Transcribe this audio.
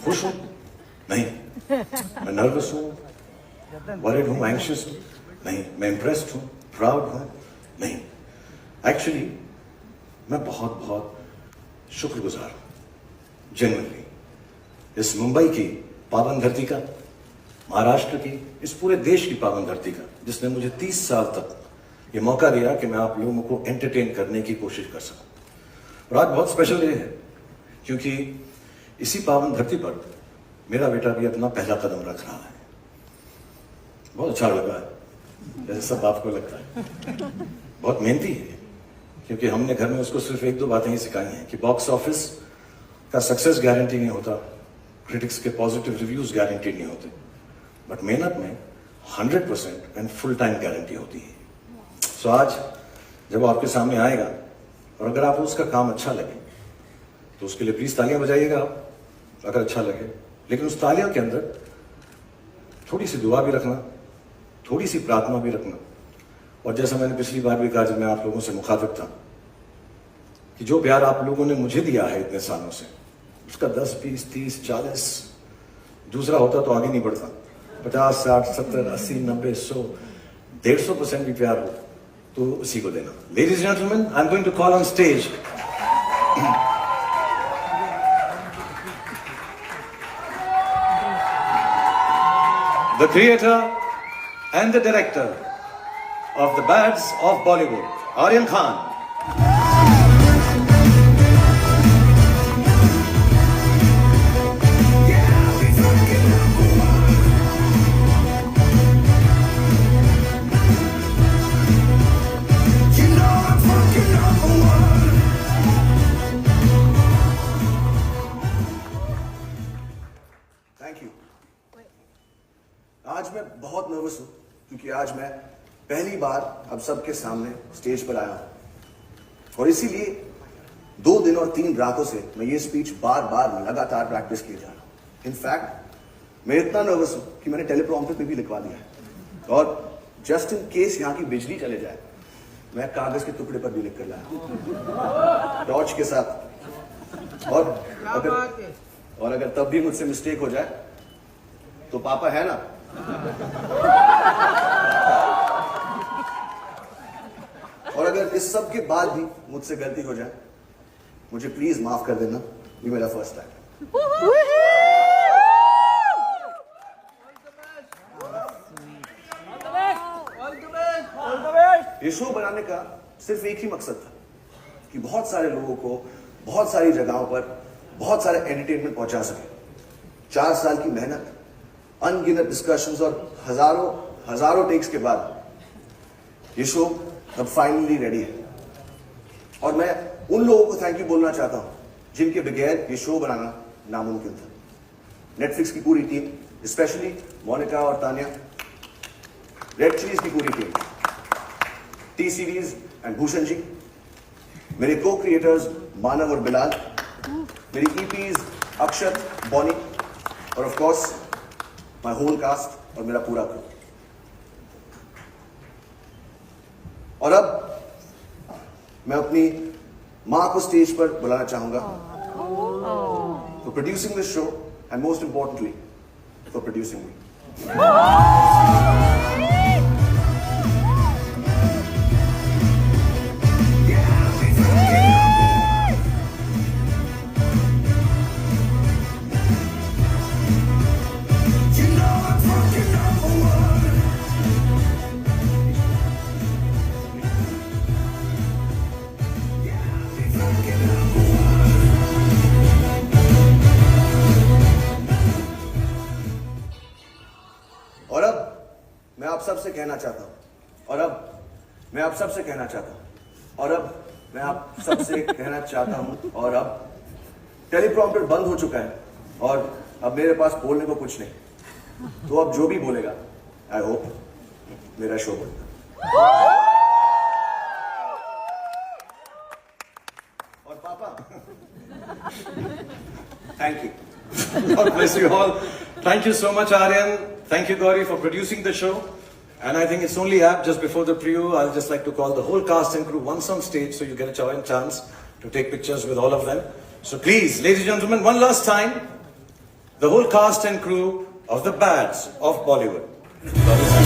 खुश हूं? नहीं। मैं नर्वस हूं, वरीड हूं, एंग्शियस हूं? नहीं। मैं इंप्रेस्ड हूं, प्राउड हूं? नहीं। एक्चुअली मैं बहुत बहुत शुक्रगुजार हूं, जेन्युइनली, इस मुंबई की पावन धरती का, महाराष्ट्र की, इस पूरे देश की पावन धरती का, जिसने मुझे 30 साल तक ये मौका दिया कि मैं आप लोगों को एंटरटेन करने की कोशिश कर सकूं। और आज बहुत स्पेशल डे है, क्योंकि इसी पावन धरती पर मेरा बेटा भी अपना पहला कदम रख रहा है। बहुत अच्छा लगा है, जैसे सब आपको लगता है। बहुत मेहनती है, क्योंकि हमने घर में उसको सिर्फ 1-2 बातें ही सिखाई हैं कि बॉक्स ऑफिस का सक्सेस गारंटी नहीं होता, क्रिटिक्स के पॉजिटिव रिव्यूज गारंटी नहीं होते, बट मेहनत में 100% एंड फुल टाइम गारंटी होती है। सो आज जब वो आपके सामने आएगा और अगर आपको उसका काम अच्छा लगे तो उसके लिए प्लीज तालियां बजाइएगा आप, अगर अच्छा लगे। लेकिन उस तालियों के अंदर थोड़ी सी दुआ भी रखना, थोड़ी सी प्रार्थना भी रखना। और जैसा मैंने पिछली बार भी कहा जब मैं आप लोगों से मुखातिब था, कि जो प्यार आप लोगों ने मुझे दिया है इतने सालों से, उसका 10, 20, 30, 40 दूसरा होता तो आगे नहीं बढ़ता। 50, 60, 70, 80, 90, 100, 150% भी प्यार हो तो उसी को देना। Ladies and gentleman, I am going to call on stage the creator and the director of the Bads of Bollywood, Aryan Khan. Thank you. आज मैं बहुत नर्वस हूं, क्योंकि आज मैं पहली बार अब सबके सामने स्टेज पर आया हूं, और इसीलिए 2 दिन और 3 रातों से मैं ये स्पीच बार बार लगातार प्रैक्टिस किए जा रहा हूं। इनफैक्ट मैं इतना नर्वस हूं कि मैंने टेलीप्रॉम्प्टर पे भी लिखवा दिया है, और जस्ट इन केस यहां की बिजली चले जाए, मैं कागज के टुकड़े पर भी लिख कर लाया टॉर्च के साथ। और अगर तब भी मुझसे मिस्टेक हो जाए तो पापा है ना, और अगर इस सब के बाद भी मुझसे गलती हो जाए, मुझे प्लीज माफ कर देना, ये मेरा फर्स्ट टाइम है। ये शो बनाने का सिर्फ एक ही मकसद था कि बहुत सारे लोगों को बहुत सारी जगहों पर बहुत सारे एंटरटेनमेंट पहुंचा सके। 4 साल की मेहनत, अनगिनत डिस्कशंस और हजारों टेक्स के बाद ये शो अब फाइनली रेडी है। और मैं उन लोगों को थैंक यू बोलना चाहता हूं जिनके बगैर ये शो बनाना नामुमकिन था। नेटफ्लिक्स की पूरी टीम, स्पेशली मोनिका और तानिया, रेड चिलीज की पूरी team, T series and Bhushan ji, मेरे को क्रिएटर्स मानव और बिलाल, मेरी ईपीज अक्षत, बॉनी, और of course my whole cast और मेरा पूरा क्रू। और अब मैं अपनी मां को स्टेज पर बुलाना चाहूंगा for producing this show and most importantly for producing me. और अब मैं आप सबसे कहना चाहता हूं, और अब मैं आप सबसे कहना चाहता हूं, और अब मैं आप सबसे कहना चाहता हूं, और अब टेलीप्रॉम्प्टर बंद हो चुका है और अब मेरे पास बोलने को कुछ नहीं। तो अब जो भी बोलेगा, आई होप मेरा शो बोलेगा। और पापा, thank you. God bless you all. Thank you so much, Aryan. Thank you, Gauri, for producing the show. And I think it's only apt, just before the preview, I'll just like to call the whole cast and crew once on stage so you get a chance to take pictures with all of them. So please, ladies and gentlemen, one last time, The whole cast and crew of the Bads of Bollywood.